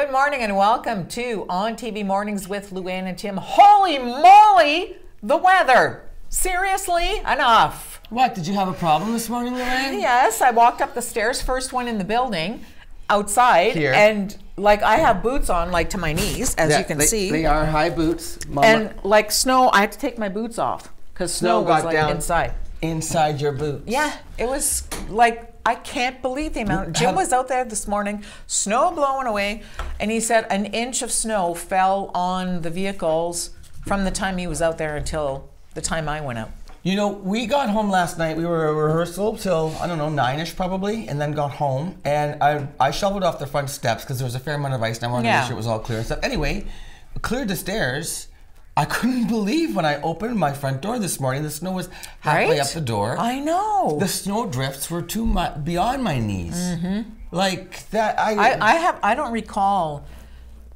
Good morning and welcome to On TV Mornings with Luann and Tim. Holy moly, the weather. Seriously, enough. What, did you have a problem this morning, Luann? Yes, I walked up the stairs, first one in the building, outside, Here. and like I have boots on like to my knees, as you can see. They are high boots, Mama. And like snow, I had to take my boots off because snow was like down inside. Inside your boots. Yeah, it was like, I can't believe the amount. Jim was out there this morning, snow blowing away, and he said an inch of snow fell on the vehicles from the time he was out there until the time I went out. You know, we got home last night. We were at rehearsal till, I don't know, 9-ish probably, and then got home. And I shoveled off the front steps because there was a fair amount of ice, and I wanted to make sure it was all clear and stuff. Anyway, cleared the stairs. I couldn't believe when I opened my front door this morning, the snow was halfway up the door. I know. The snow drifts were too much beyond my knees. Mm-hmm. Like that, I don't recall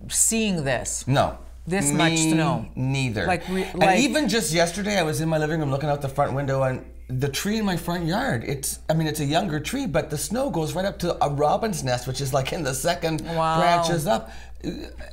seeing this. No. This much snow. Neither. And even just yesterday, I was in my living room looking out the front window, and the tree in my front yard, it's a younger tree, but the snow goes right up to a robin's nest, which is like in the second branches up.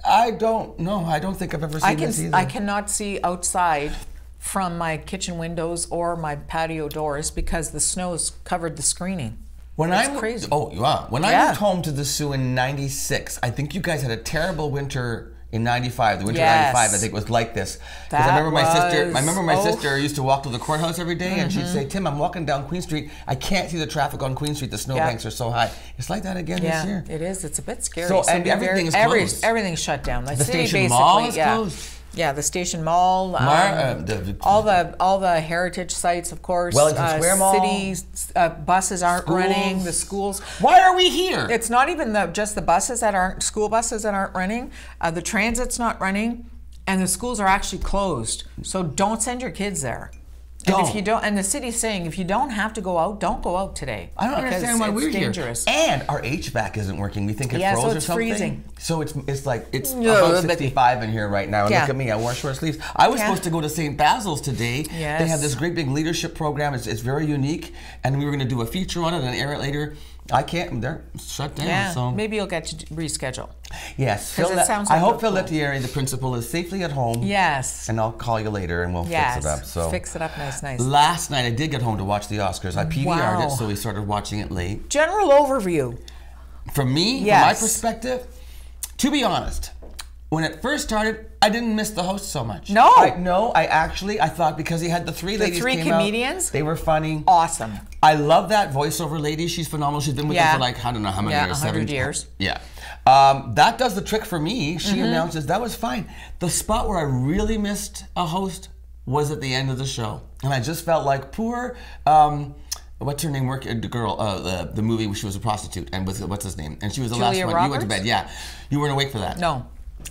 I don't know. I don't think I've ever seen this either. I cannot see outside from my kitchen windows or my patio doors because the snow's covered the screening. It's crazy. Oh, yeah. When I moved home to the Sioux in '96, I think you guys had a terrible winter. In '95, the winter of '95, I think was like this. Because I remember my sister used to walk to the courthouse every day, and she'd say, "Tim, I'm walking down Queen Street. I can't see the traffic on Queen Street. The snowbanks are so high." It's like that again this year. It is. It's a bit scary. So and everything is closed. Everything's shut down. The station mall is closed. Yeah, the station mall, all the heritage sites, of course. Wellington Square Mall. Cities, buses aren't running. The schools. Why are we here? It's not even just the buses that aren't school buses that aren't running. The transit's not running, and the schools are actually closed. So don't send your kids there. And if you don't, and the city's saying if you don't have to go out, don't go out today. I don't understand why we're dangerous. Here. And our HVAC isn't working. We think it froze so or it's something. Freezing. So it's about 65 in here right now. And look at me, I wore short sleeves. I was supposed to go to St. Basil's today. Yes. They have this great big leadership program. It's very unique, and we were going to do a feature on it and air it later. I can't. They're shut down. Yeah, so maybe you'll get to reschedule. Yes, I hope Phil Lettieri, the principal, is safely at home. Yes. And I'll call you later and we'll fix it up. So fix it up nice. Last night I did get home to watch the Oscars. I PVR'd it, so we started watching it late. General overview. From me, from my perspective, to be honest, when it first started, I didn't miss the host so much. No. I thought because he had the three ladies came comedians. Out, they were funny. Awesome. I love that voiceover lady. She's phenomenal. She's been with us for like, I don't know how many years. 100 years. Yeah. That does the trick for me. She announces, that was fine. The spot where I really missed a host was at the end of the show. And I just felt like poor, what's her name? The girl, the movie where she was a prostitute. And what's his name? And she was the last one. Roberts? You went to bed. Yeah. You weren't awake for that. No.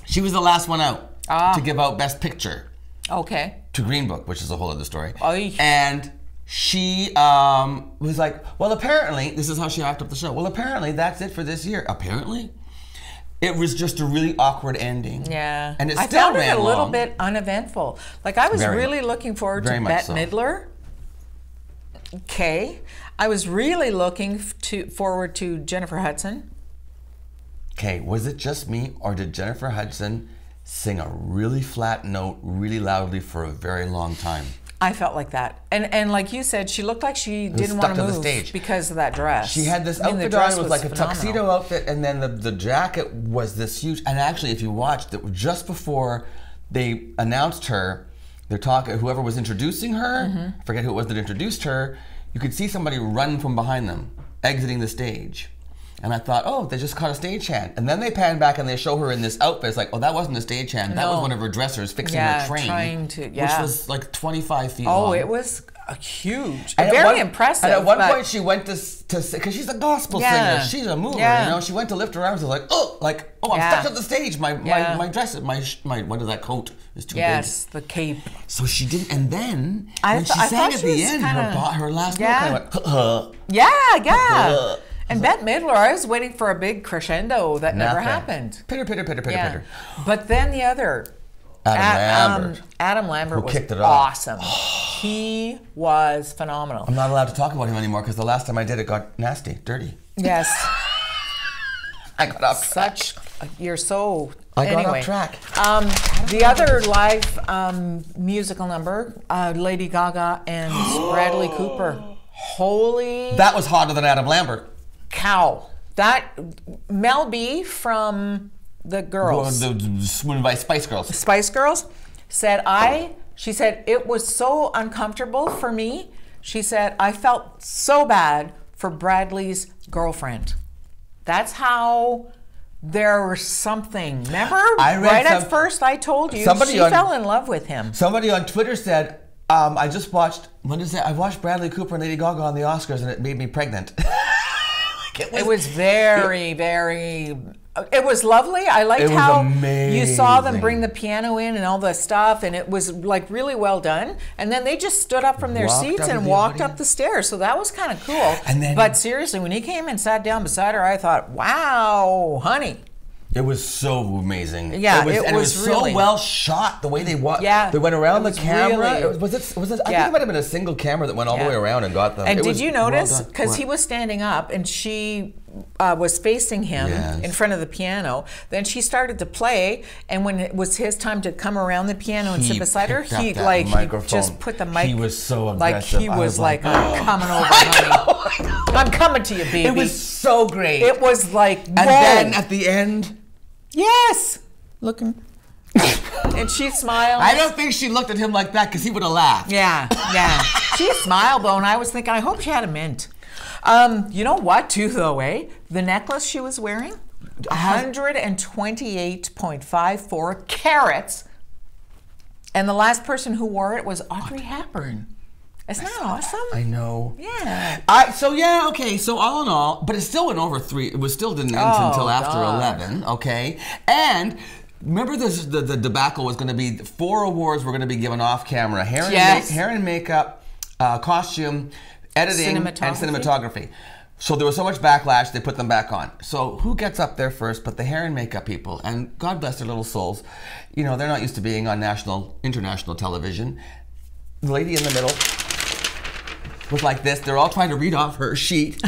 She was the last one out to give out Best Picture. Okay. To Green Book, which is a whole other story. Oy. And she was like, well, apparently, this is how she wrapped up the show. Well, apparently, that's it for this year. Apparently? It was just a really awkward ending. Yeah. And I found it a little bit uneventful. Like, I was really looking forward to Bette Midler. Okay. I was really looking forward to Jennifer Hudson. Okay, was it just me, or did Jennifer Hudson sing a really flat note really loudly for a very long time? I felt like that. And like you said, she looked like she didn't want to move because of that dress. She had this outfit on, it was like a tuxedo outfit, and then the jacket was this huge, and actually if you watched it, just before they announced her, they're talking, whoever was introducing her, I forget who it was that introduced her, you could see somebody run from behind them, exiting the stage. And I thought, oh, they just caught a stagehand. And then they pan back and they show her in this outfit. It's like, oh, that wasn't a stagehand. That was one of her dressers fixing her train. Which was like 25 feet long. Oh, it was huge. Very impressive. And at one point she went to because she's a gospel singer. She's a mover, you know. She went to lift her arms and was like, oh, I'm stuck at the stage. My dress, my what is that coat is too big. Yes, the cape. So she didn't, and then when she sang at the end, her last note kind of went, yeah. And Bette Midler, I was waiting for a big crescendo that never happened. Pitter, pitter, pitter, pitter, pitter. But then the other, Adam Lambert was kicked it off. Awesome. He was phenomenal. I'm not allowed to talk about him anymore because the last time I did it got nasty, dirty. Yes. I got off track. you're so. I got anyway, off track. The other live musical number, Lady Gaga and Bradley Cooper. Holy. That was hotter than Adam Lambert. Cow. That Mel B from the girls, The Spice Girls. Spice Girls, she said it was so uncomfortable for me. She said I felt so bad for Bradley's girlfriend. That's how there was something. Remember, at first I told you she fell in love with him. Somebody on Twitter said, I just watched, I watched Bradley Cooper and Lady Gaga on the Oscars and it made me pregnant. It was very, very. It was lovely. I liked how you saw them bring the piano in and all the stuff, and it was like really well done. And then they just stood up from their seats and walked up the stairs. So that was kind of cool. But seriously, when he came and sat down beside her, I thought, "Wow, honey." It was so amazing. Yeah, it was really so well shot. The way they walked, they went around the camera. Really, was it? I think it might have been a single camera that went all the way around and got them. And did you notice? Because he was standing up and she was facing him in front of the piano. Then she started to play, and when it was his time to come around the piano and sit beside her, he just put the mic. He was so aggressive. Like he was like, "I'm coming over, honey. I'm coming to you, baby." It was so great. It was like, and then at the end. Yes! Looking. And she smiled. I don't think she looked at him like that because he would have laughed. Yeah. She smiled though, and I was thinking, I hope she had a mint. You know what, too, though, eh? The necklace she was wearing, 128.54 carats. And the last person who wore it was Audrey Hepburn. Isn't that awesome? I know. Yeah. So all in all, but it still went over 3. It still didn't end until after 11. Okay. And remember, the debacle was going to be 4 awards were going to be given off camera: hair and makeup, costume, editing, and cinematography. So there was so much backlash, they put them back on. So who gets up there first but the hair and makeup people? And God bless their little souls. You know, they're not used to being on international television. The lady in the middle was like this. They're all trying to read off her sheet.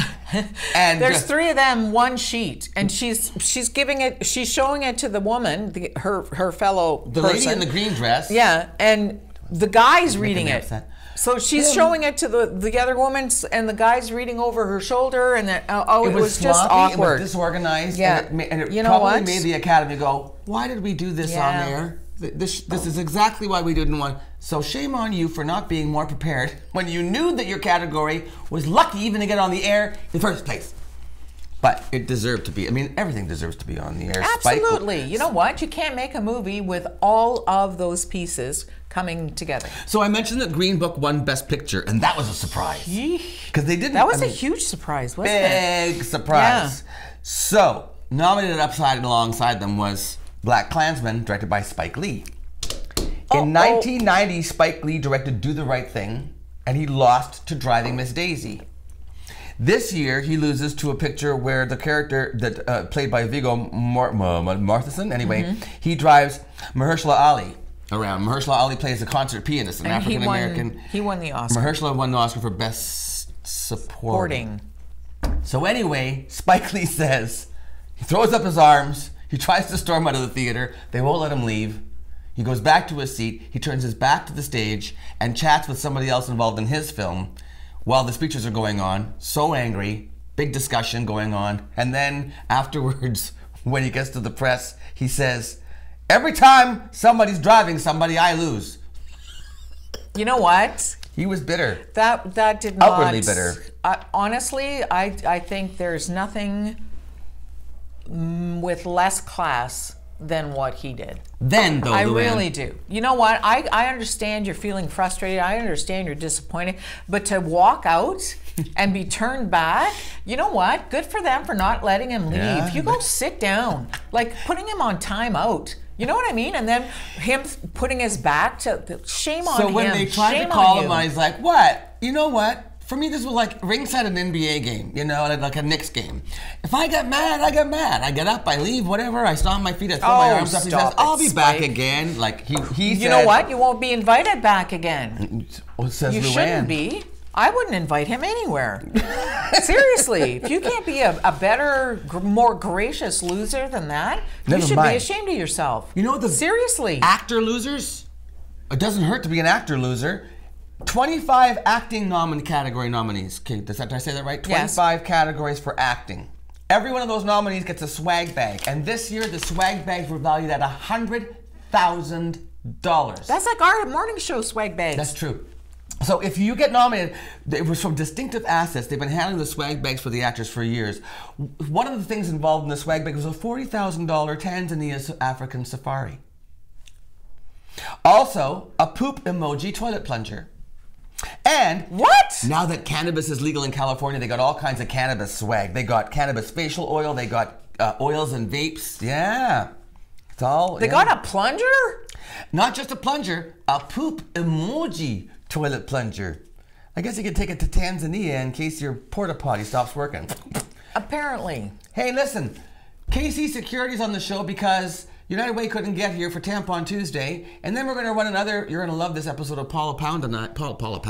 And there's 3 of them, one sheet, and she's showing it to the woman, her fellow person. The lady in the green dress. Yeah, and the guy's reading it. So she's showing it to the other woman, and the guy's reading over her shoulder, and it was sloppy, just awkward. It was disorganized. Yeah. And it probably made the Academy go, why did we do this on there? This is exactly why we didn't want. So shame on you for not being more prepared when you knew that your category was lucky even to get on the air in the first place. But it deserved to be. I mean, everything deserves to be on the air. Absolutely. You know what? You can't make a movie with all of those pieces coming together. So I mentioned that Green Book won Best Picture, and that was a surprise. Because they didn't. That was a huge surprise, wasn't it? Big surprise. Yeah. So nominated alongside them was Black Klansman, directed by Spike Lee. In 1990, Spike Lee directed Do the Right Thing, and he lost to Driving Miss Daisy. This year, he loses to a picture where the character that played by Viggo Mortensen, he drives Mahershala Ali around. Mahershala Ali plays a concert pianist, an African American. He won the Oscar. Mahershala won the Oscar for Best Supporting. So anyway, Spike Lee says, he throws up his arms, he tries to storm out of the theater, they won't let him leave. He goes back to his seat, he turns his back to the stage and chats with somebody else involved in his film while the speeches are going on. So angry, big discussion going on. And then afterwards, when he gets to the press, he says, every time somebody's driving somebody, I lose. You know what? He was bitter. That did not... Outwardly bitter. Honestly, I think there's nothing with less class than what he did. I really do. You know what? I understand you're feeling frustrated. I understand you're disappointed. But to walk out and be turned back, you know what? Good for them for not letting him leave. Yeah, you go sit down. Like putting him on timeout. You know what I mean? And then him putting his back to... Shame on him. So when they tried to call him, I was like, what? You know what? For me, this was like ringside an NBA game, you know, like a Knicks game. If I get mad, I get mad. I get up, I leave, whatever. I stomp my feet, I throw my arms up. He says, I'll be back again. Like he said, you know what? You won't be invited back again. Well, says you Luann. shouldn't be. I wouldn't invite him anywhere. Seriously, if you can't be a better, more gracious loser than that, you should be ashamed of yourself. You know the seriously actor losers? It doesn't hurt to be an actor loser. 25 acting category nominees. Okay, did I say that right? 25 categories for acting. Every one of those nominees gets a swag bag, and this year the swag bags were valued at $100,000. That's like our morning show swag bags. That's true. So if you get nominated, it was from Distinctive Assets. They've been handling the swag bags for the actors for years. One of the things involved in the swag bag was a $40,000 Tanzania African safari. Also, a poop emoji toilet plunger. And what? Now that cannabis is legal in California, they got all kinds of cannabis swag. They got cannabis facial oil. They got oils and vapes. Yeah, it's all. They got a plunger? Not just a plunger, a poop emoji toilet plunger. I guess you could take it to Tanzania in case your porta potty stops working. Apparently. Hey, listen, KC Security's on the show because United Way couldn't get here for Tampon Tuesday, and then we're going to run another. You're going to love this episode of Paula Pound tonight. Paula Pole.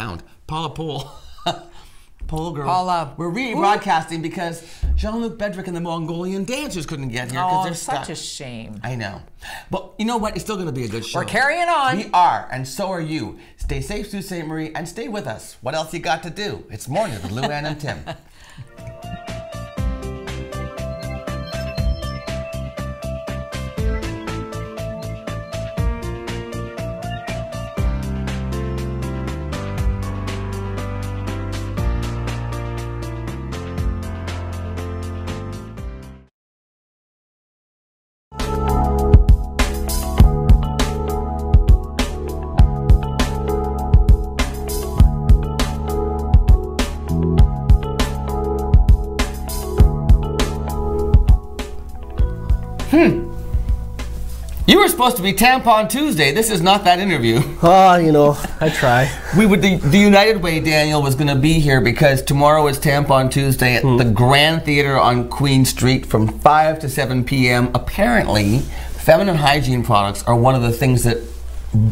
Pole girl. Paula. We're rebroadcasting because Jean-Luc Bedrick and the Mongolian dancers couldn't get here because they're stuck. Such a shame. I know. But you know what? It's still going to be a good show. We're carrying on. We are, and so are you. Stay safe, Sault Ste. Marie, and stay with us. What else you got to do? It's morning with Lou Ann and Tim. You were supposed to be Tampon Tuesday. This is not that interview. You know, I try. The United Way, Daniel, was going to be here because tomorrow is Tampon Tuesday at the Grand Theater on Queen Street from 5 to 7 p.m. Apparently, feminine hygiene products are one of the things that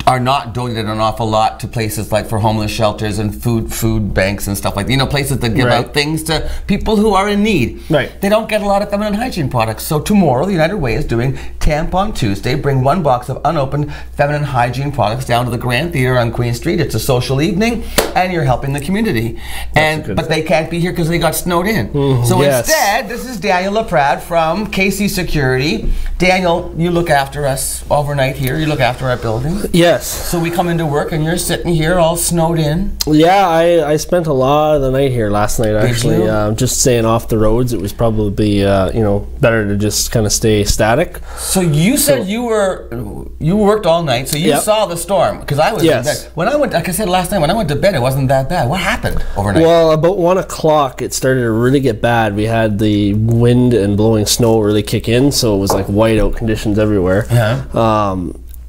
are not donated an awful lot to places like for homeless shelters and food banks and stuff like that. You know, places that give out things to people who are in need. Right. They don't get a lot of feminine hygiene products. So tomorrow, the United Way is doing Tampon Tuesday. Bring one box of unopened feminine hygiene products down to the Grand Theater on Queen Street. It's a social evening, and you're helping the community. But they can't be here because they got snowed in. So instead, this is Daniel LaPrade from KC Security. Daniel, you look after us overnight here. You look after our building. Yes. So we come into work and you're sitting here all snowed in. Yeah, I spent a lot of the night here last night actually. Just staying off the roads. It was probably you know, better to just kind of stay static. So you said you worked all night, so you saw the storm because I was in bed. When I went, like I said last night, when I went to bed, it wasn't that bad. What happened overnight? Well, about 1 o'clock, it started to really get bad. We had the wind and blowing snow really kick in, so it was like whiteout conditions everywhere.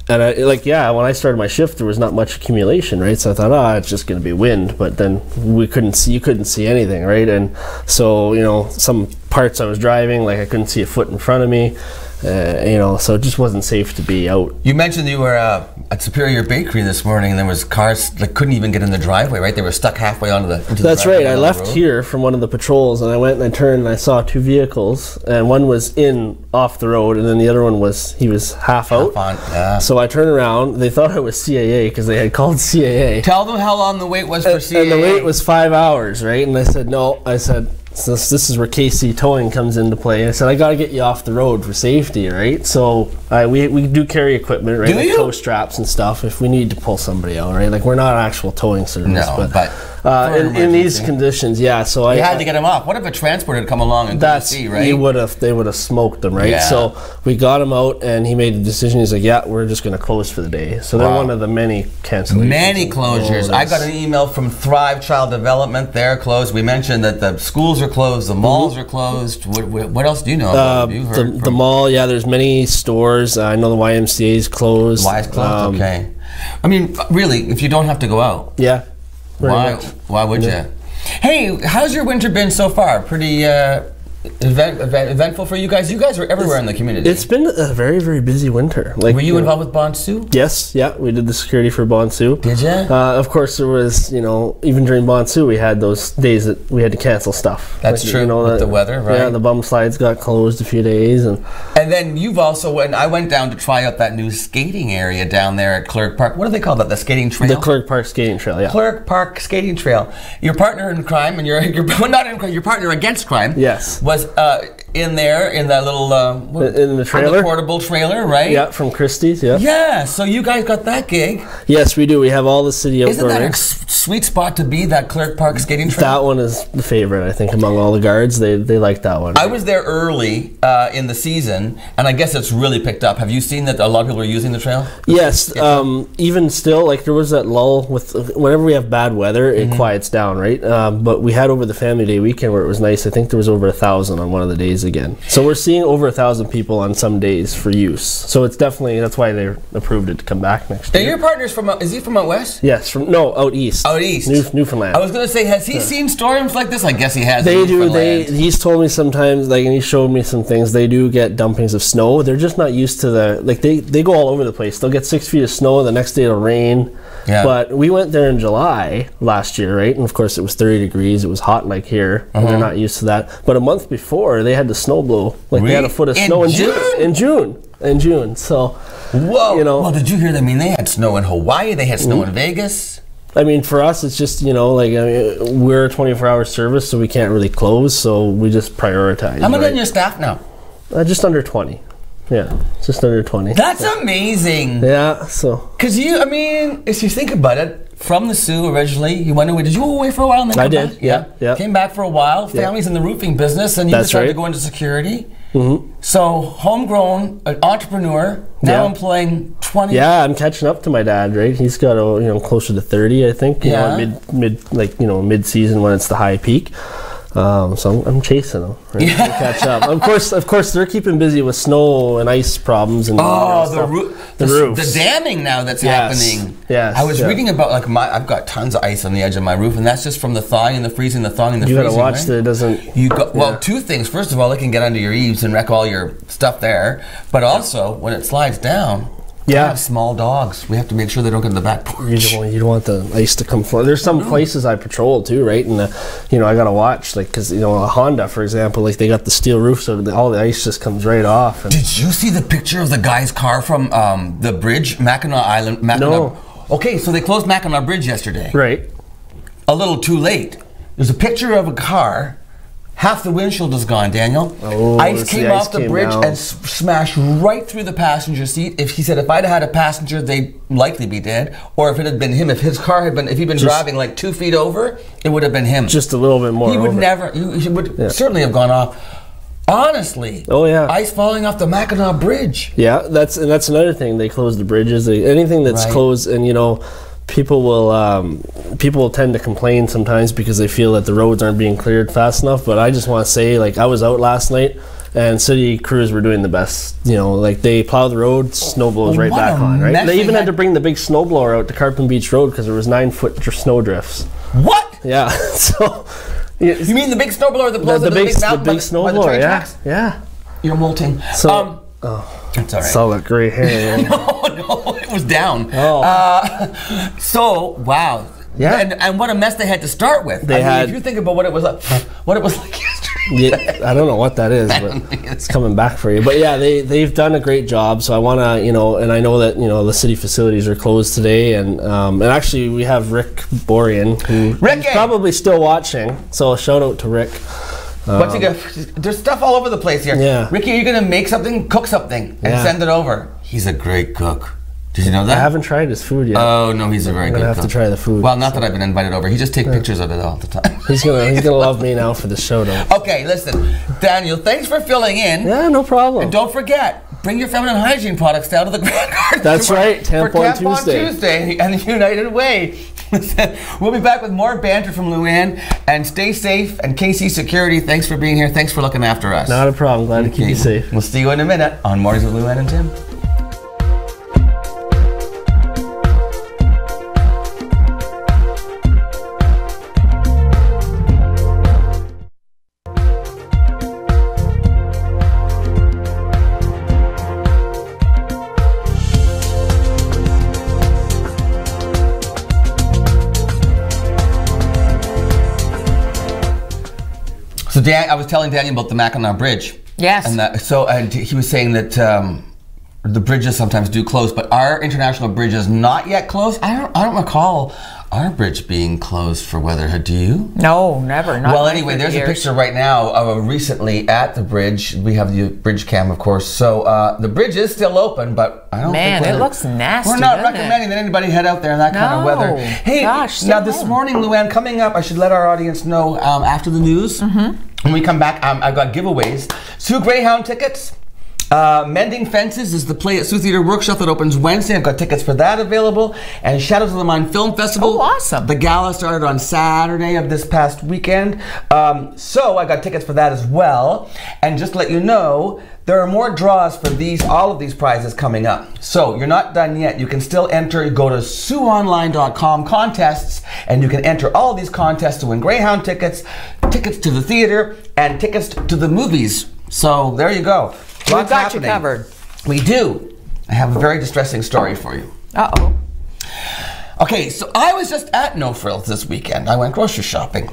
And when I started my shift, there was not much accumulation, right? So I thought, it's just going to be wind. But then you couldn't see anything, right? And so, you know, some parts I was driving, like I couldn't see a foot in front of me. You know, so it just wasn't safe to be out. You mentioned you were at Superior Bakery this morning, and there was cars that couldn't even get in the driveway, right? They were stuck halfway onto the driveway. That's right. I left here from one of the patrols, and I went and I turned and I saw 2 vehicles, and one was off the road, and then the other one was half out. So I turned around. They thought I was CAA because they had called CAA. Tell them how long the wait was for CAA. And the wait was 5 hours, right? And I said, no. I said, so this is where KC Towing comes into play. I said, I got to get you off the road for safety, right? So we do carry equipment, right? Like tow straps and stuff if we need to pull somebody out, right? Like we're not an actual towing service. No, but in these conditions, so you had to get them off. What if a transporter had come along and couldn't see, right? They would have smoked them, right? Yeah. So we got him out, and he made the decision. He's like, yeah, we're just going to close for the day. So they're one of the many cancellations. Many closures. I got an email from Thrive Child Development. They're closed. We mentioned that the schools are closed, the malls are closed. What else do you know about? The mall, there's many stores. I know the YMCA is closed. Why is closed? Okay. I mean, really, if you don't have to go out. Yeah. Why would you? Hey, how's your winter been so far? Pretty eventful for you guys? You guys were everywhere in the community. It's been a very, very busy winter. Like, were you involved with Bonsu? Yes, yeah, we did the security for Bonsu. Did you? Of course, there was, even during Bonsu, we had those days that we had to cancel stuff. That's true, with the weather, right? Yeah, the bum slides got closed a few days. And then you've also, I went down to try out that new skating area down there at Clerk Park. What do they call that, the skating trail? The Clerk Park skating trail, yeah. Clerk Park skating trail. Your partner in crime, and your not in crime, your partner against crime, yes, was in there in that little in the trailer, the portable trailer, right? Yeah, from Christie's. Yeah. Yeah. So you guys got that gig. Yes, we do. We have all the city outdoor. Isn't that a sweet spot to be? That Clerk Park skating trail. That one is the favorite, I think, among all the guards. They like that one. I was there early in the season, and I guess it's really picked up. Have you seen that a lot of people are using the trail? Yes. Even still, like there was that lull with whenever we have bad weather, it quiets down, right? But we had over the Family Day weekend where it was nice. I think there was over 1,000 on one of the days again. So we're seeing over 1,000 people on some days for use. So it's definitely, that's why they approved it to come back next year. Now your partner's is he from out west? Yes, out east. Out east. Newfoundland. I was going to say, has he seen storms like this? I guess he has. They do. He's told me sometimes, and he showed me some things. They do get dumpings of snow. They're just not used to they go all over the place. They'll get 6 feet of snow. The next day it'll rain. Yeah. But we went there in July last year, right? And of course it was 30 degrees. It was hot like here. And they're not used to that. But a month before, they had the snow blow. Like they had a foot of snow in June. So, whoa. Well, did you hear that? I mean, they had snow in Hawaii. They had snow in Vegas. I mean, for us, it's just, we're a 24-hour service, so we can't really close. So we just prioritize. How many on your staff now? Just under 20. Yeah, just under 20. That's amazing. Yeah, so. Because if you think about it, from the Sioux originally, you went away. Did you go away for a while? And then I did, back? Yeah. Came back for a while. Family's in the roofing business, and you decided to go into security. So, homegrown, an entrepreneur, now employing 20. Yeah, I'm catching up to my dad, right? He's got, closer to 30, I think. Mid-season when it's the high peak. So I'm chasing them, right? To catch up. Of course, they're keeping busy with snow and ice problems and the roofs, the damming now that's happening. Yes, I was reading about I've got tons of ice on the edge of my roof, and that's just from the thawing and the freezing, the thawing and the freezing. You got to watch right? that it doesn't. Two things. First of all, it can get under your eaves and wreck all your stuff there. But also, when it slides down. I have small dogs. We have to make sure they don't get in the back porch. You don't want the ice to come flow. There's some places I patrol too, right? And I gotta watch, because a Honda, for example, they got the steel roof, so all the ice just comes right off. Did you see the picture of the guy's car from the bridge, Mackinac Island? No. Okay, so they closed Mackinac Bridge yesterday. Right. A little too late. There's a picture of a car. Half the windshield is gone, Daniel. Ice came off the bridge and smashed right through the passenger seat. He said if I'd had a passenger, they'd likely be dead. Or if it had been him, if he'd been driving 2 feet over, it would have been him. Just a little bit more. He would certainly have gone off. Honestly. Oh yeah. Ice falling off the Mackinac Bridge. Yeah, that's another thing. They close the bridges. Anything that's closed, and people will tend to complain sometimes because they feel that the roads aren't being cleared fast enough. But I just want to say, I was out last night, and city crews were doing the best. They plow the road, snow blows right back on. Right. They even had to bring the big snow blower out to Carpent Beach Road because there was 9-foot snow drifts. What? Yeah. So. You mean the big snow blower that blows into the big mountain? The big snow blower. Yeah. You're molting. So. It's all right. Saw that gray hair. No, it was down. Oh. So wow. Yeah. And what a mess they had to start with. If you think about what it was like yesterday. Yeah, I don't know what that is, but it's coming back for you. But yeah, they've done a great job. So I want to, and I know that the city facilities are closed today, and actually we have Rick Borian, who's probably still watching. So shout out to Rick. What's he got? There's stuff all over the place here. Yeah. Ricky, are you gonna make something, cook something, and send it over? He's a great cook. Did you know that? I haven't tried his food yet. Oh no, he's a very good cook. I have to try the food. Well, not that I've been invited over. He just takes pictures of it all the time. He's gonna love me now for the show, though. Okay, listen, Daniel, thanks for filling in. Yeah, no problem. And don't forget, bring your feminine hygiene products down to the Grand Garden. That's right, Tampon Tuesday and the United Way. We'll be back with more banter from Luann, and stay safe. And KC Security, thanks for being here. Thanks for looking after us. Not a problem. Glad to keep you safe. We'll see you in a minute on Mornings with Luann and Tim. Dan, I was telling Daniel about the Mackinac Bridge. Yes. And he was saying that the bridges sometimes do close, but our international bridge is not yet closed. I don't recall our bridge being closed for weatherhood. Do you? No, never. Not well, anyway, there's a picture right now of recently at the bridge. We have the bridge cam, of course. So the bridge is still open, but I don't think it looks nasty. We're not recommending that anybody head out there in that kind of weather. Hey, gosh, now this morning, Luann, coming up, I should let our audience know after the news. When we come back, I've got giveaways. 2 Greyhound tickets. Mending Fences is the play at Sioux Theatre Workshop that opens Wednesday. I've got tickets for that available. And Shadows of the Mind Film Festival. Oh, awesome. The gala started on Saturday of this past weekend. So I got tickets for that as well. And just to let you know, there are more draws for all of these prizes coming up. So you're not done yet. You can still enter. Go to SiouxOnline.com contests, and you can enter all of these contests to win Greyhound tickets, tickets to the theater, and tickets to the movies. So there you go. We've got you covered. We do. I have a very distressing story for you. Uh-oh. Okay, so I was just at No Frills this weekend. I went grocery shopping.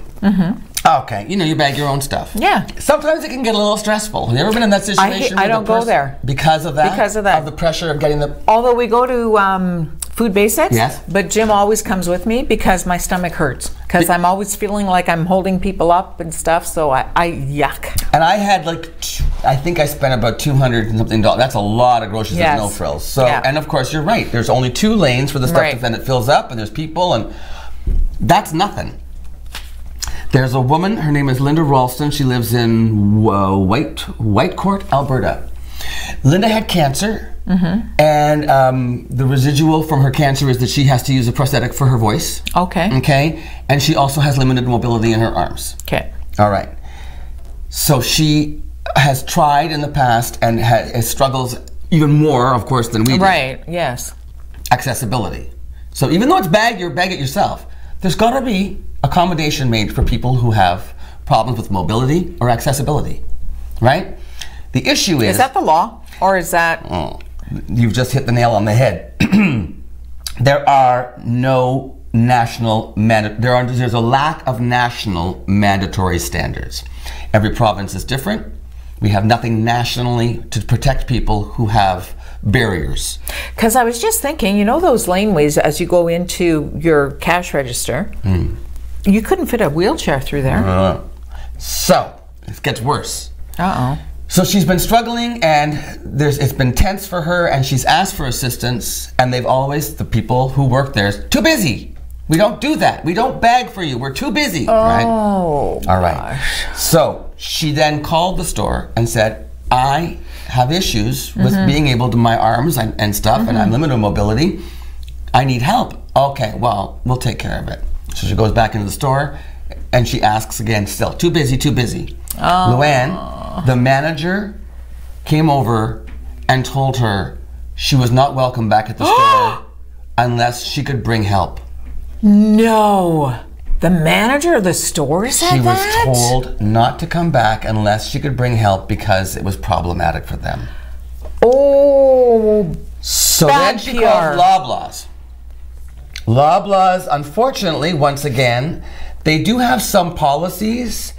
Okay, you bag your own stuff. Yeah. Sometimes it can get a little stressful. Have you ever been in that situation? I don't go there. Because of that? Because of that. Of the pressure of getting the... Although we go to Food Basics. Yes. But Jim always comes with me because my stomach hurts. Because I'm always feeling like I'm holding people up and stuff, so I yuck. And I had I think I spent about $200 and something. That's a lot of groceries at No Frills. So, and of course you're right. There's only 2 lanes for the stuff, and then it fills up, and there's people, and that's nothing. There's a woman, her name is Linda Ralston. She lives in Whitecourt, Alberta. Linda had cancer, and the residual from her cancer is that she has to use a prosthetic for her voice. Okay. Okay, and she also has limited mobility in her arms. Okay. All right. So she has tried in the past and struggles even more, of course, than we do. Right, yes. Accessibility. So even though it's bag it yourself, there's got to be accommodation made for people who have problems with mobility or accessibility, right? The issue is... Is that the law, or is that... Oh, you've just hit the nail on the head. There are no national... There's a lack of national mandatory standards. Every province is different. We have nothing nationally to protect people who have barriers. Because I was just thinking, those laneways as you go into your cash register, you couldn't fit a wheelchair through there. So, it gets worse. Uh-oh. So she's been struggling, and it's been tense for her, and she's asked for assistance, and the people who work there, is too busy. We don't do that. We don't bag for you. We're too busy. Right? Oh, all right. Gosh. So she then called the store and said, I have issues with being able to my arms and stuff, and I'm limited mobility. I need help. Okay, well, we'll take care of it. So she goes back into the store, and she asks again, still, too busy, too busy. Oh. Luann, the manager, came over and told her she was not welcome back at the store unless she could bring help. No. The manager of the store said that? She was told not to come back unless she could bring help because it was problematic for them. Oh, so then she called Loblaws. Loblaws, unfortunately, once again, they do have some policies,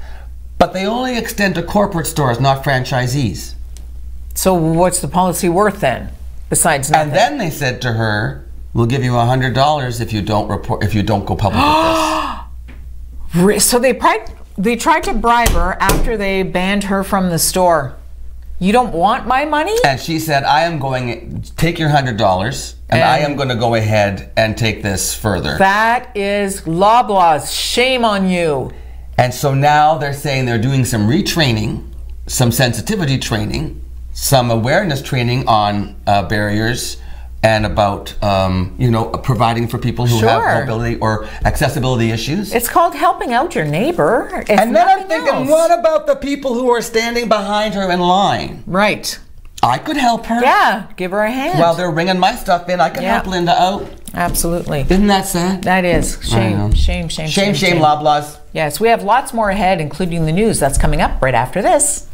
but they only extend to corporate stores, not franchisees. So what's the policy worth then, besides nothing? And then they said to her, we'll give you $100 if you don't go public with this. So they tried to bribe her after they banned her from the store. You don't want my money? And she said, I am going to take your $100 and I am going to go ahead and take this further. That is Loblaws. Shame on you. And so now they're saying they're doing some retraining, some sensitivity training, some awareness training on barriers and about, providing for people who have mobility or accessibility issues. It's called helping out your neighbor. And then I'm thinking, what about the people who are standing behind her in line? Right. I could help her. Yeah, give her a hand. While they're ringing my stuff in, I can help Linda out. Absolutely. Isn't that sad? That is. Shame, shame, Loblaws. Yes, we have lots more ahead, including the news. That's coming up right after this.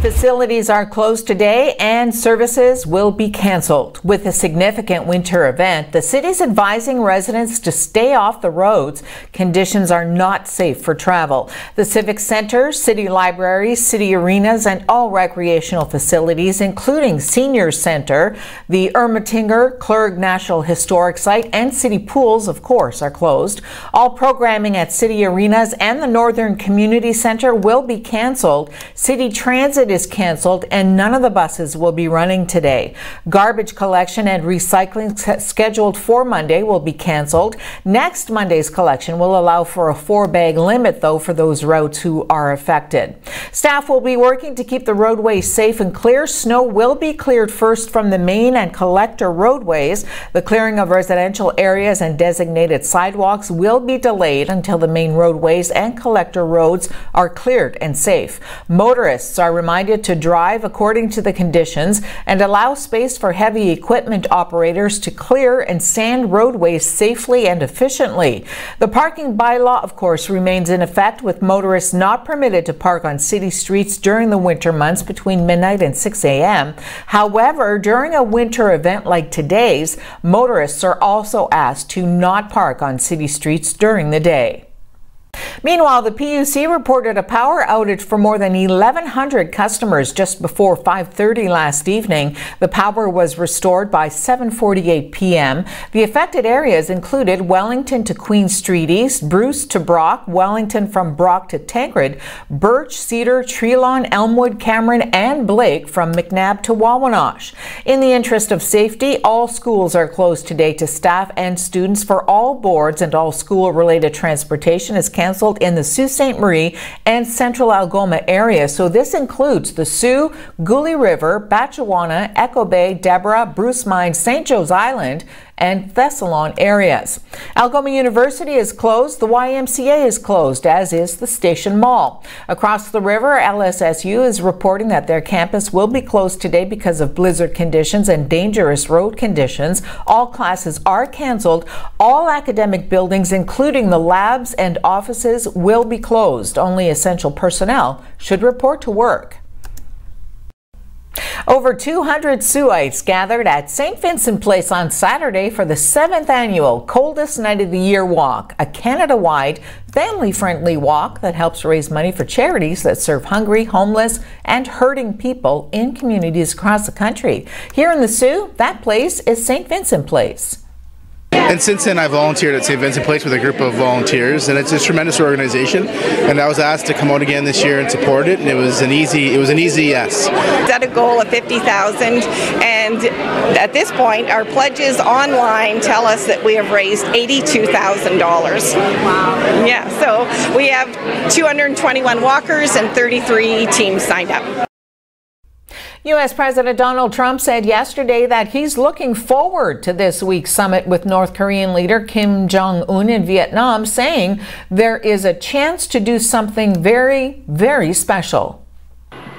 Facilities are closed today and services will be canceled. With a significant winter event, the city's advising residents to stay off the roads. Conditions are not safe for travel. The Civic Center, city libraries, city arenas, and all recreational facilities, including Senior Center, the Ermatinger Clerg National Historic Site, and city pools, of course, are closed. All programming at city arenas and the Northern Community Center will be canceled. City Transit is canceled and none of the buses will be running today. Garbage collection and recycling scheduled for Monday will be canceled. Next Monday's collection will allow for a 4-bag limit, though, for those routes who are affected. Staff will be working to keep the roadways safe and clear. Snow will be cleared first from the main and collector roadways. The clearing of residential areas and designated sidewalks will be delayed until the main roadways and collector roads are cleared and safe. Motorists are reminded to drive according to the conditions and allow space for heavy equipment operators to clear and sand roadways safely and efficiently. The parking bylaw, of course, remains in effect, with motorists not permitted to park on city streets during the winter months between midnight and 6 a.m. However, during a winter event like today's, motorists are also asked to not park on city streets during the day. Meanwhile, the PUC reported a power outage for more than 1,100 customers just before 5:30 last evening. The power was restored by 7:48 p.m. The affected areas included Wellington to Queen Street East, Bruce to Brock, Wellington from Brock to Tancred, Birch, Cedar, Treelawn, Elmwood, Cameron, and Blake from McNabb to Wawanosh. In the interest of safety, all schools are closed today to staff and students for all boards, and all school-related transportation is canceled in the Sault Ste. Marie and Central Algoma area. So this includes the Sault, Goulet River, Batchewana, Echo Bay, Deborah, Bruce Mine, St. Joe's Island, and Thessalon areas. Algoma University is closed. The YMCA is closed, as is the Station Mall. Across the river, LSSU is reporting that their campus will be closed today because of blizzard conditions and dangerous road conditions. All classes are canceled. All academic buildings, including the labs and offices, will be closed. Only essential personnel should report to work. Over 200 Saultites gathered at St. Vincent Place on Saturday for the 7th annual Coldest Night of the Year Walk, a Canada-wide, family-friendly walk that helps raise money for charities that serve hungry, homeless, and hurting people in communities across the country. Here in the Sault, that place is St. Vincent Place. And since then, I volunteered at St. Vincent Place with a group of volunteers, and it's a tremendous organization. And I was asked to come out again this year and support it, and it was an easy yes. Set a goal of $50,000, and at this point, our pledges online tell us that we have raised $82,000. Wow! Yeah, so we have 221 walkers and 33 teams signed up. U.S. President Donald Trump said yesterday that he's looking forward to this week's summit with North Korean leader Kim Jong-un in Vietnam, saying there is a chance to do something very, very special.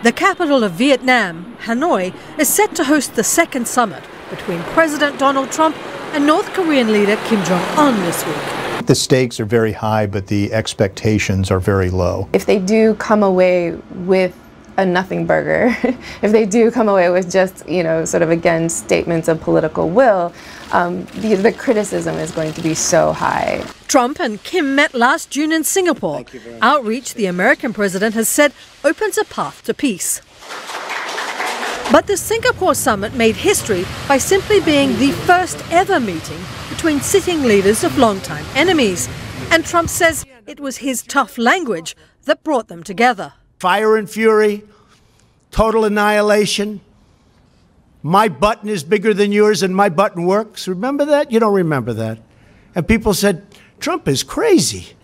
The capital of Vietnam, Hanoi, is set to host the second summit between President Donald Trump and North Korean leader Kim Jong-un this week. The stakes are very high, but the expectations are very low. If they do come away with a nothing burger, if they do come away with just, sort of, again, statements of political will, the criticism is going to be so high. Trump and Kim met last June in Singapore. Outreach, the American president has said, opens a path to peace. But the Singapore summit made history by simply being the first ever meeting between sitting leaders of longtime enemies. And Trump says it was his tough language that brought them together. Fire and fury, total annihilation. My button is bigger than yours and my button works. Remember that? You don't remember that. And people said, Trump is crazy.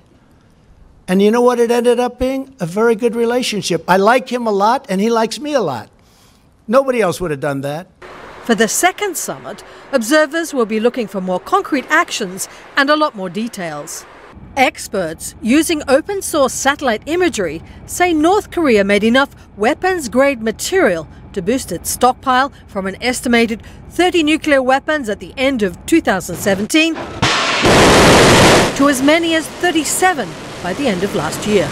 And you know what it ended up being? A very good relationship. I like him a lot and he likes me a lot. Nobody else would have done that. For the second summit, observers will be looking for more concrete actions and a lot more details. Experts using open source satellite imagery say North Korea made enough weapons-grade material to boost its stockpile from an estimated 30 nuclear weapons at the end of 2017 to as many as 37 by the end of last year.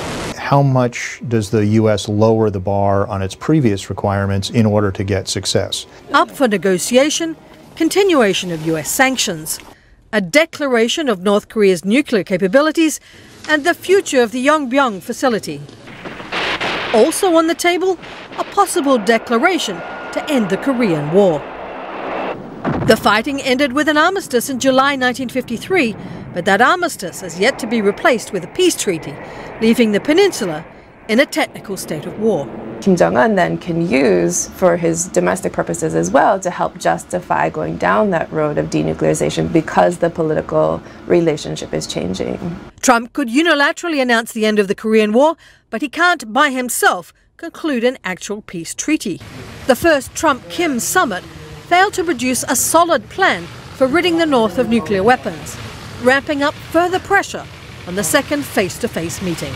how much does the U.S. lower the bar on its previous requirements in order to get success? Up for negotiation, continuation of US sanctions, a declaration of North Korea's nuclear capabilities, and the future of the Yongbyon facility. Also on the table, a possible declaration to end the Korean War. The fighting ended with an armistice in July 1953, but that armistice has yet to be replaced with a peace treaty, leaving the peninsula in a technical state of war. Kim Jong-un then can use for his domestic purposes as well to help justify going down that road of denuclearization because the political relationship is changing. Trump could unilaterally announce the end of the Korean War, but he can't by himself conclude an actual peace treaty. The first Trump-Kim summit failed to produce a solid plan for ridding the North of nuclear weapons, ramping up further pressure on the second face-to-face meeting.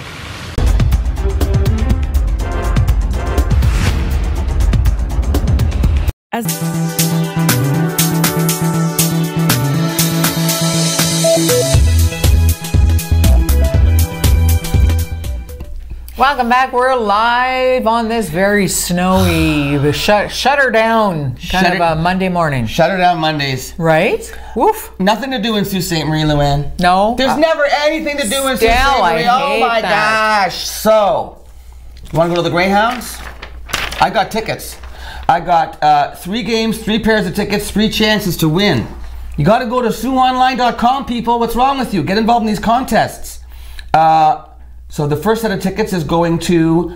Welcome back. We're live on this very snowy, shut her down kind of a Monday morning. Shut her down Mondays. Right? Woof. Nothing to do in Sault Ste. Marie, Luann. No. There's never anything to do in Sault Ste. Marie. Oh my gosh. So, you want to go to the Greyhounds? I got tickets. I got 3 games, 3 pairs of tickets, 3 chances to win. You got to go to SiouxOnline.com, people. What's wrong with you? Get involved in these contests. So the first set of tickets is going to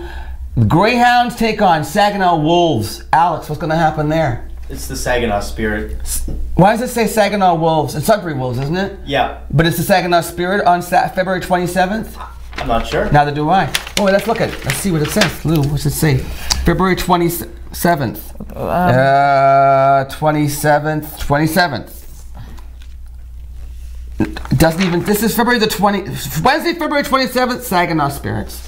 the Greyhounds take on Saginaw Wolves. Alex, what's going to happen there? It's the Saginaw Spirit. Why does it say Saginaw Wolves? It's Sudbury Wolves, isn't it? Yeah. But it's the Saginaw Spirit on February 27th? I'm not sure. Neither do I. Oh, wait, let's look at it. Let's see what it says. Lou, what's it say? February 27th. 27th. Doesn't even, this is Wednesday, February 27th, Saginaw Spirits.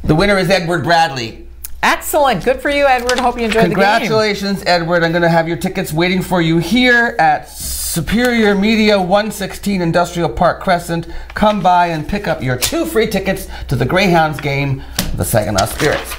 The winner is Edward Bradley. Excellent. Good for you, Edward. Hope you enjoyed the game. Congratulations, Edward. I'm going to have your tickets waiting for you here at Superior Media 116 Industrial Park Crescent. Come by and pick up your 2 free tickets to the Greyhounds game, the Saginaw Spirits.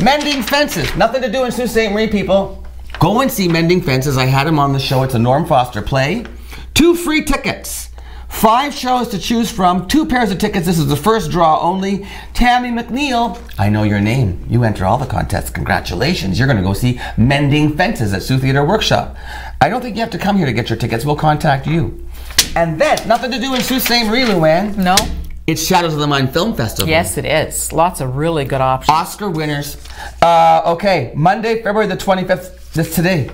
Mending Fences. Nothing to do in Sault Ste. Marie, people. Go and see Mending Fences. I had him on the show. It's a Norm Foster play. 2 free tickets. 5 shows to choose from. 2 pairs of tickets. This is the first draw only. Tammy McNeil, I know your name. You enter all the contests. Congratulations. You're going to go see Mending Fences at Sioux Theatre Workshop. I don't think you have to come here to get your tickets. We'll contact you. And then, nothing to do in Sault Ste. Marie, Luann. No. It's Shadows of the Mind Film Festival. Yes, it is. Lots of really good options. Oscar winners. Okay, Monday, February the 25th. This today.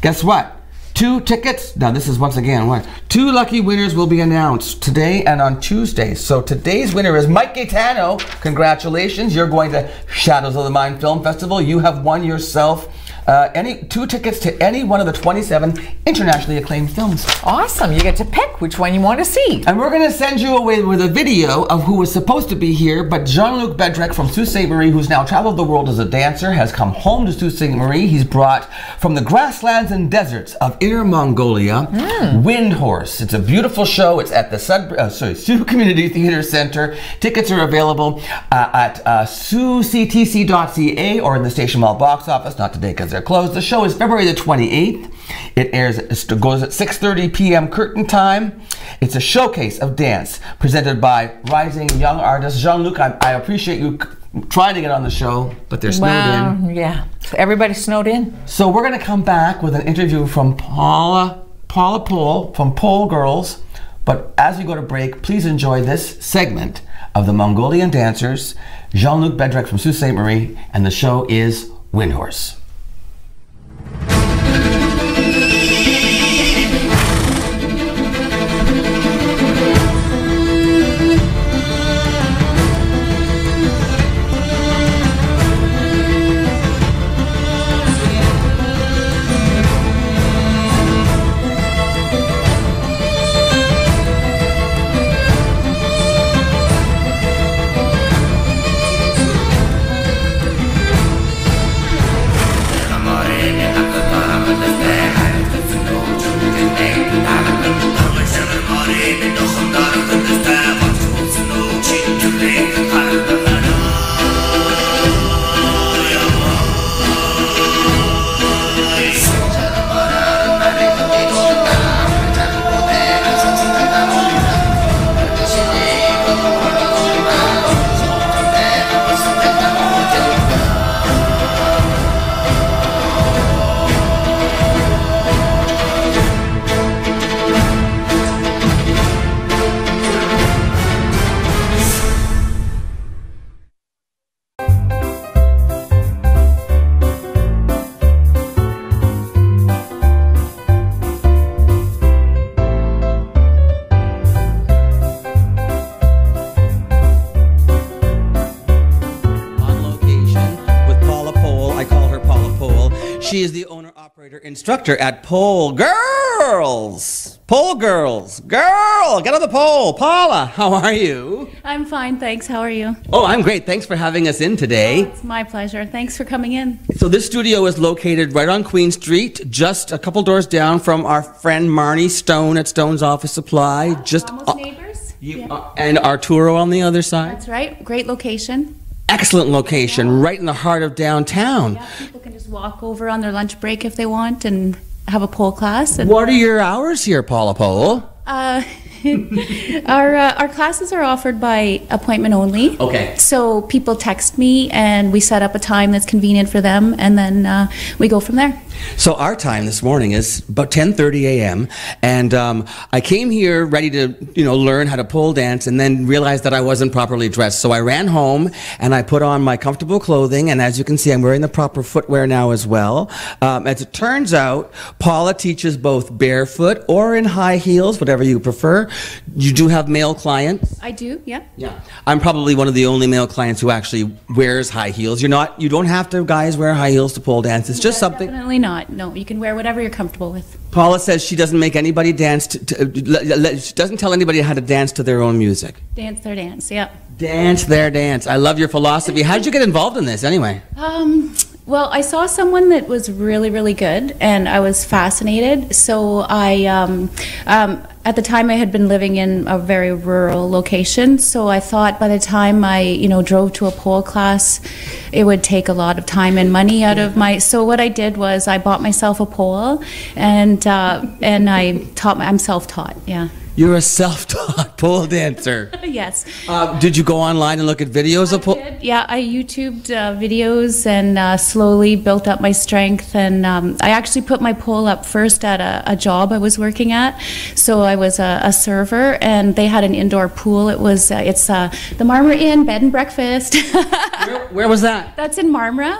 Guess what? 2 tickets. Now this is once again what? 2 lucky winners will be announced today and on Tuesday. So today's winner is Mike Gaetano. Congratulations. You're going to Shadows of the Mind Film Festival. You have won yourself 2 tickets to any one of the 27 internationally acclaimed films. Awesome. You get to pick which one you want to see. And we're going to send you away with a video of who was supposed to be here, but Jean-Luc Bedrec from Sault Ste. Marie, who's now traveled the world as a dancer, has come home to Sault Ste. Marie. He's brought from the grasslands and deserts of Inner Mongolia, Wind Horse. It's a beautiful show. It's at the Sioux Community Theatre Center. Tickets are available at siouxctc.ca or in the Station Mall box office. Not today because they're closed. The show is February the 28th. It goes at 6:30 p.m. curtain time. It's a showcase of dance presented by rising young artists. Jean-Luc, I appreciate you trying to get on the show, but they're snowed in. Yeah, everybody's snowed in. So we're going to come back with an interview from Paula Pohl from Pole Girls. But as we go to break, please enjoy this segment of the Mongolian dancers, Jean-Luc Bedrec from Sault Ste. Marie, and the show is Wind Horse. She is the owner, operator, instructor at Pole Girls. Pole Girls. Girl, get on the pole. Paula, how are you? I'm fine, thanks. How are you? Oh, I'm great. Thanks for having us in today. It's my pleasure. Thanks for coming in. So this studio is located right on Queen Street, just a couple doors down from our friend Marnie Stone at Stone's Office Supply. Just almost neighbors. And Arturo on the other side. That's right. Great location. Excellent location, right in the heart of downtown. Yeah, people can just walk over on their lunch break if they want and have a pole class. And what are your hours here, Paula Pole? Our classes are offered by appointment only. Okay. So people text me and we set up a time that's convenient for them, and then we go from there. So our time this morning is about 10:30 a.m. and I came here ready to, learn how to pole dance, and then realized that I wasn't properly dressed. So I ran home and I put on my comfortable clothing, and as you can see, I'm wearing the proper footwear now as well. As it turns out, Paula teaches both barefoot or in high heels, whatever you prefer. You do have male clients? I do, yeah. Yeah. I'm probably one of the only male clients who actually wears high heels. You don't have to, guys, wear high heels to pole dance. It's just something. Definitely not. No, you can wear whatever you're comfortable with. Paula says she doesn't make anybody dance she doesn't tell anybody how to dance to their own music. Dance their dance, yeah. Dance their dance. I love your philosophy. How did you get involved in this anyway? Well, I saw someone that was really, really good, and I was fascinated. So at the time, I had been living in a very rural location. So I thought by the time I, drove to a pole class, it would take a lot of time and money out of my. So what I did was I bought myself a pole, and I'm self-taught. Yeah. You're a self-taught pole dancer. Yes. Did you go online and look at videos of pole? Yeah, I YouTubed videos and slowly built up my strength. And I actually put my pole up first at a job I was working at. So I was a server, and they had an indoor pool. It's the Marmora Inn Bed and Breakfast. Where was that? That's in Marmora.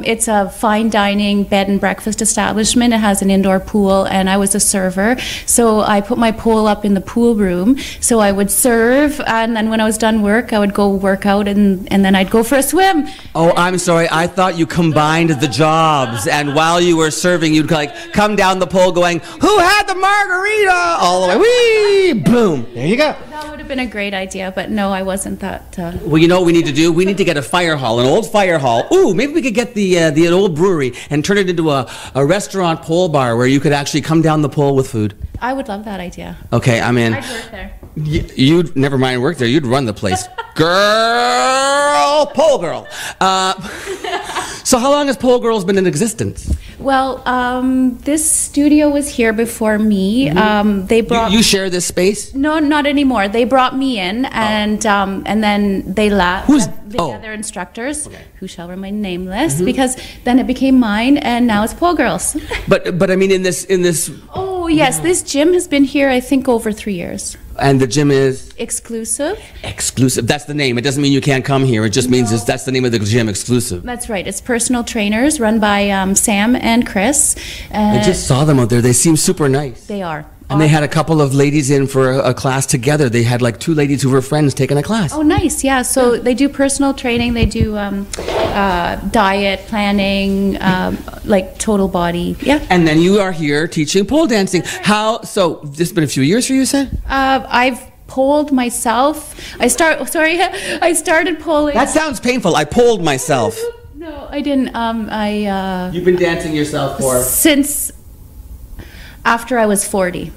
It's a fine dining bed and breakfast establishment. It has an indoor pool, and I was a server. So I put my pole up in the pool room, so I would serve, and then when I was done work, I would go work out, and then I'd go for a swim. Oh, I'm sorry. I thought you combined the jobs, and while you were serving, you'd come down the pole going, "Who had the margarita?" All the way, whee, boom. There you go. That would have been a great idea, but no, I wasn't that. Well, you know what we need to do? We need to get a fire hall, an old fire hall. Ooh, maybe we could get the old brewery and turn it into a restaurant pole bar where you could actually come down the pole with food. I would love that idea. Okay, I'm in. I'd work there. You'd never mind work there. You'd run the place. Girl, pole girl. So how long has Pole Girls been in existence? Well, this studio was here before me. They brought. You share this space? No, not anymore. They brought me in, and then they left. The other instructors, who shall remain nameless, because then it became mine, and now it's Pole Girls. But I mean, in this. Oh yes, this gym has been here, I think, over 3 years. And the gym is? Exclusive. Exclusive. That's the name. It doesn't mean you can't come here. It just means that's the name of the gym, Exclusive. That's right. It's personal trainers run by Sam and Chris. I just saw them out there. They seem super nice. They are. And they had a couple of ladies in for a class together. They had like 2 ladies who were friends taking a class. Oh, nice. Yeah. So they do personal training. They do diet planning, like total body. Yeah. And then you are here teaching pole dancing. Right. So this has been a few years for you, you said? I've poled myself. I started polling. That sounds painful. I poled myself. No, I didn't. You've been dancing yourself for? Since after I was 40.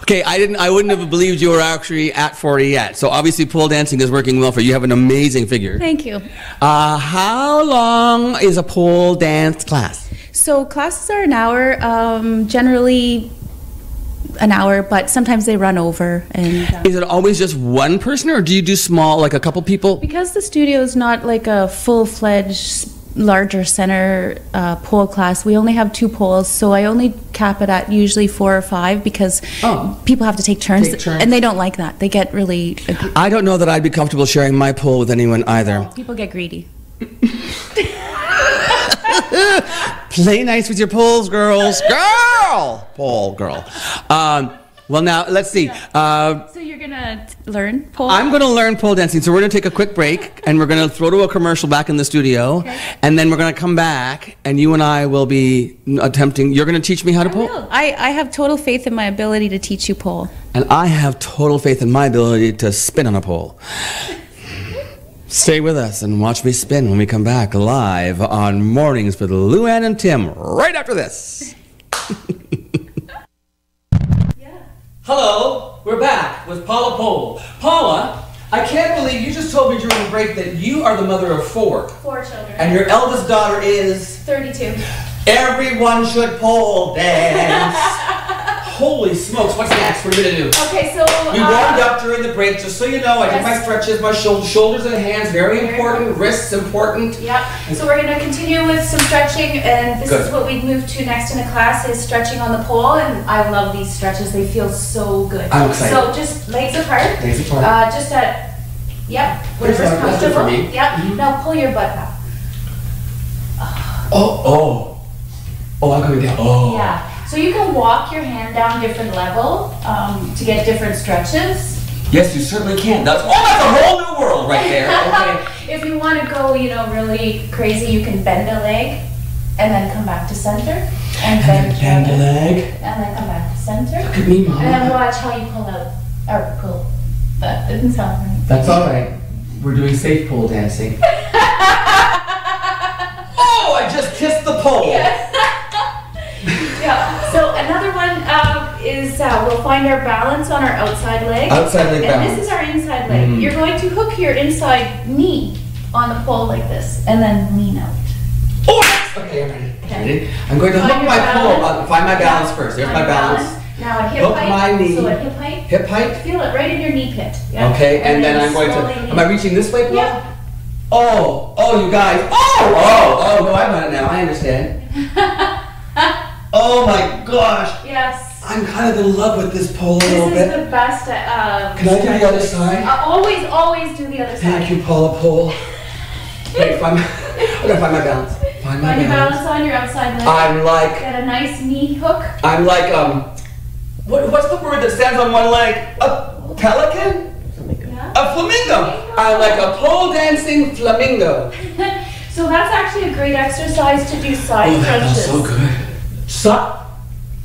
Okay, I wouldn't have believed you were actually at 40 yet. So obviously pole dancing is working well for you. You have an amazing figure. Thank you. How long is a pole dance class? So classes are an hour, generally an hour, but sometimes they run over. And is it always just one person, or do you do small, like a couple people? Because the studio is not like a full-fledged larger center pole class, we only have 2 poles, so I only cap it at usually 4 or 5 because people have to take turns, and they don't like that. They get really. I don't know that I'd be comfortable sharing my pole with anyone either. People get greedy. Play nice with your poles, girls. Girl! Pole girl. Well, now, let's see. So you're going to learn pole? I'm going to learn pole dancing. So we're going to take a quick break, and we're going to throw to a commercial back in the studio. Okay. And then we're going to come back, and you and I will be attempting. You're going to teach me how to pole? I have total faith in my ability to teach you pole. And I have total faith in my ability to spin on a pole. Stay with us and watch me spin when we come back live on Mornings with Luann and Tim right after this. Hello, we're back with Paula Pole. Paula, I can't believe you just told me during the break that you are the mother of 4. 4 children. And your eldest daughter is? 32. Everyone should pole dance. Holy smokes, what's next? What are we going to do? Okay, so... We warmed up during the break, just so you know. I did my stretches, my shoulders and hands, very important. Wrists, important. Yep. So we're going to continue with some stretching, and this is what we move to next in a class, is stretching on the pole, and I love these stretches. They feel so good. I'm excited. So just legs apart. Legs apart. Just at, whatever's That's good for comfortable. me. Yep. Now pull your butt back. Oh, I'm coming down. Oh. Yeah. So you can walk your hand down different level to get different stretches. Yes, you certainly can. That's a whole new world right there. Okay. If you want to go, really crazy, you can bend a leg and then come back to center. And bend a leg. And then come back to center. Look at me, Mama. And then watch how you pull out. Or pull. That didn't sound right. That's all right. We're doing safe pole dancing. Oh, I just kissed the pole. Yeah. Yeah. So another one is we'll find our balance on our outside leg. Outside leg balance. And this is our inside leg. You're going to hook your inside knee on the pole like this, and then lean out. Oh, okay, I'm ready. Okay. I'm going to hook my pole. Find my balance first. There's my balance. Now at hip hook height. my knee. So at hip height. Hip height. Feel it right in your knee pit. Yeah. Okay, and then I'm going to. Am I reaching this way, Paul? Yeah. Oh, you guys. Oh, no, I've got it now. I understand. Oh my gosh. Yes. I'm kind of in love with this pole a little bit. This is the best. Can I do the other side? Always do the other side. Thank you, Paula Pole. Wait, I'm gonna find my balance. Find my balance on your outside leg. I'm like. Get a nice knee hook. I'm like what's the word that stands on one leg? A pelican? Yeah. A flamingo. I'm like a pole dancing flamingo. So that's actually a great exercise to do side crunches. Oh, that feels so good.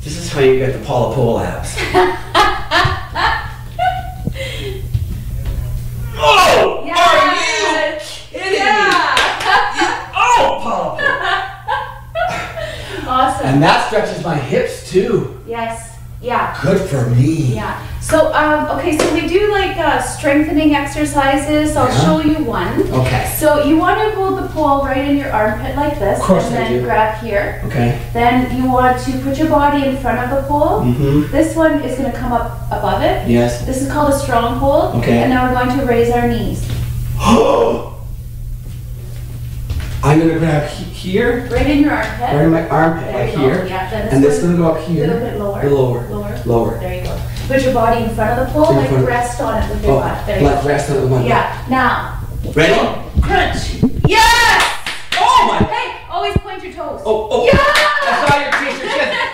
This is how you get the Paula Pole abs. Oh! Yes. Are you kidding me? Oh, Paula Pole. Awesome. And that stretches my hips too. Yes. Yeah. Good for me. Yeah. So, okay, so we do like strengthening exercises. I'll show you one. Okay. So you want to hold the pole right in your armpit like this. Of course and I then do. grab here. Okay. Then you want to put your body in front of the pole. Mm-hmm. This one is going to come up above it. Yes. This is called a strong hold. Okay. And now we're going to raise our knees. I'm going to grab here. Right in your armpit. Right in my armpit, There right you go. here. Yeah, then And this is going to go up here. A little bit lower. Lower. Lower. There you go. Put your body in front of the pole, like rest on it with your butt. There you go. Rest on the one. Yeah. Now. Ready? Crunch. Yes! Oh my! Hey, always point your toes. Oh. Yeah! I saw your t-shirt.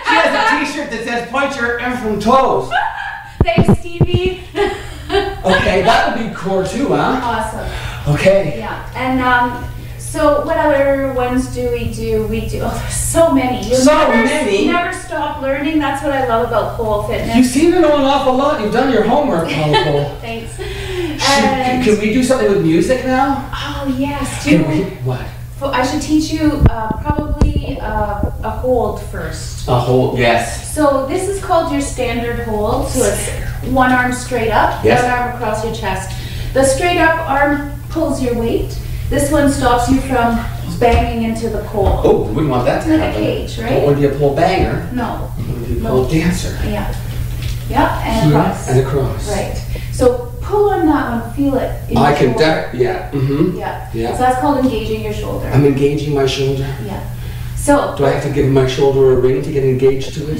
She has a t-shirt that says point your from toes. Thanks, Stevie. Okay, that would be core too, huh? Awesome. Okay. Yeah. And so what other ones do we do? There's so many. You never stop learning. That's what I love about pole fitness. You seem to know an awful lot. You've done your homework, Paula Pole. Thanks. Can we do something with music now? Oh yes. What? I should teach you probably a hold first. A hold, yes. So this is called your standard hold. So it's one arm straight up, yes. One arm across your chest. The straight up arm pulls your weight. This one stops you from banging into the pole. Oh, we wouldn't want that to happen. happen. Like a cage, right? Don't want to be a pole banger. No. You want to be a pole dancer. Yeah. Yeah, and across. And across. Right. So pull on that one, feel it. I can definitely, yeah. Mm-hmm. Yeah. So that's called engaging your shoulder. I'm engaging my shoulder. Yeah. So. Do I have to give my shoulder a ring to get engaged to it?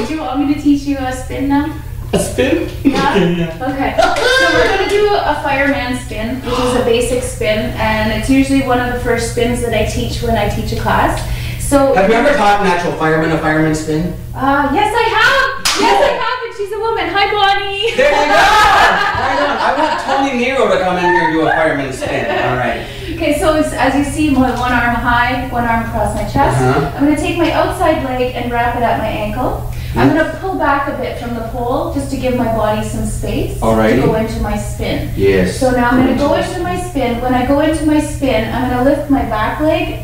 Do you want me to teach you a spin now? A spin? Yeah? Okay. So we're going to do a fireman spin, which is a basic spin, and it's usually one of the first spins that I teach when I teach a class. So have you ever taught an actual fireman a fireman spin? Yes, I have. Yes, I have. And she's a woman. Hi, Bonnie. There you go. Right on. I want Tony Nero to come in here and do a fireman spin. All right. Okay, so as you see, my one arm high, one arm across my chest. I'm going to take my outside leg and wrap it at my ankle. I'm going to pull back a bit from the pole just to give my body some space to go into my spin. Yes. So now I'm going to go into my spin. When I go into my spin, I'm going to lift my back leg,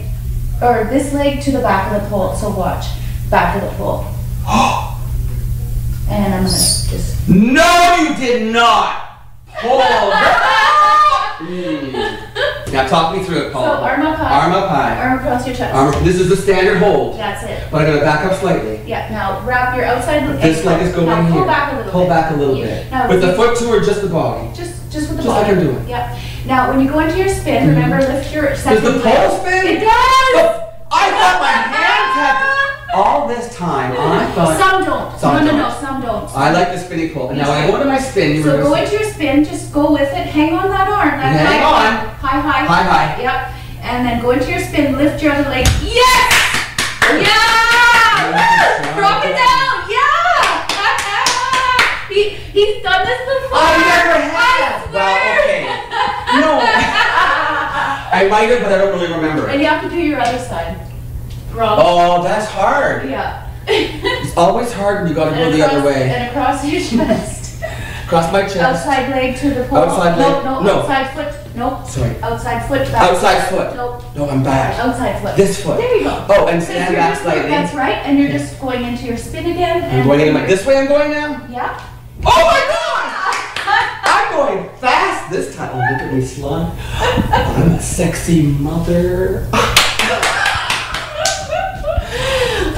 or this leg, to the back of the pole. So watch, back of the pole. And I'm going to just... No, you did not! Pole. Now talk me through it, Paul. So arm up high. Arm up high. Arm across your chest. This is the standard hold. That's it. But I'm going to back up slightly. Yeah, now wrap your outside leg. This leg is going now here. Pull back a little bit. Pull back a little bit. Now, with the foot too or just the body? Just with the body. body. Just like I'm doing. Yep. Now when you go into your spin, remember lift your second leg. Does the pole spin? It does! I thought my hands had all this time. I thought... Some don't. No, some don't. I like the spinning pole. And now when I go into my spin, so go into your spin, just go with it, hang on that arm. Hang on. High. High. Yep. And then go into your spin, lift your other leg. Yes! Yeah! Drop it down! Yeah! He's done this before. I never have. Well, okay. No. I might have, but I don't really remember it. And you have to do your other side. Rob. Oh, that's hard. Yeah. It's always hard when you gotta go the other way. And across your chest. Across my chest. Outside leg to the pole. Outside leg? No. Outside foot. Nope. Sorry. Outside foot back. Outside foot. Nope. No, I'm back. Outside foot. This foot. There you go. Oh, and stand back slightly. That's right. And you're just going into your spin again. I'm going into this way I'm going now? Yeah. Oh my God! I'm going fast this time. Oh, look at me, slun. I'm a sexy mother.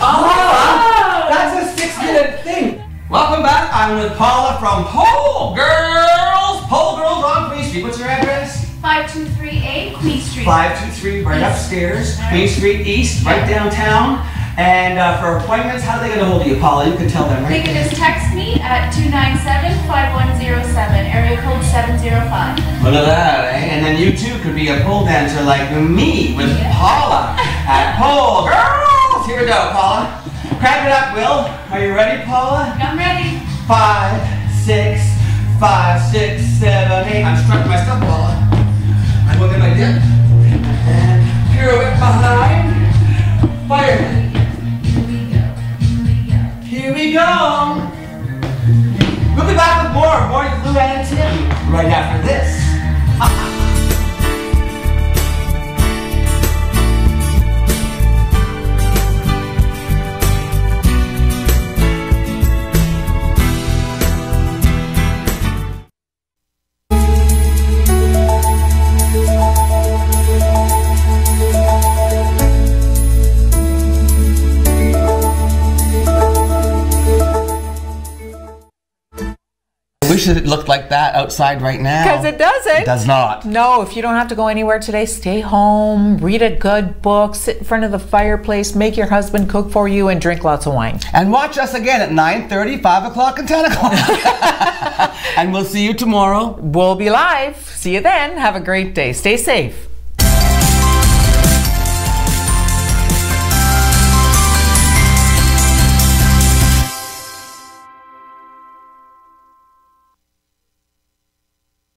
Oh, that's a 6-minute thing. Welcome back. I'm with Paula from Pole Girls. Pole Girls on Queen Street. What's your address? 523A Queen Street. 523, right upstairs. Queen Street East, right downtown. And for appointments, how do they get a hold of you, Paula? You can tell them, right? They can just text me at 297-5107, area code 705. Look at that, eh? And then you too could be a pole dancer like me with Paula at Pole Girls. Here we go, Paula. Crank it up, Will. Are you ready, Paula? I'm ready. 5, 6, 5, 6, 7, 8. I'm struck my stuff, Paula. I'm looking at my dip. And pirouette behind. Fire. Here we go. We'll be back with more Morning Blue and Tim right after this. I wish it looked like that outside right now. Because it doesn't. It does not. No, if you don't have to go anywhere today, stay home, read a good book, sit in front of the fireplace, make your husband cook for you, and drink lots of wine. And watch us again at 9:30, 5 o'clock, and 10 o'clock. And we'll see you tomorrow. We'll be live. See you then. Have a great day. Stay safe.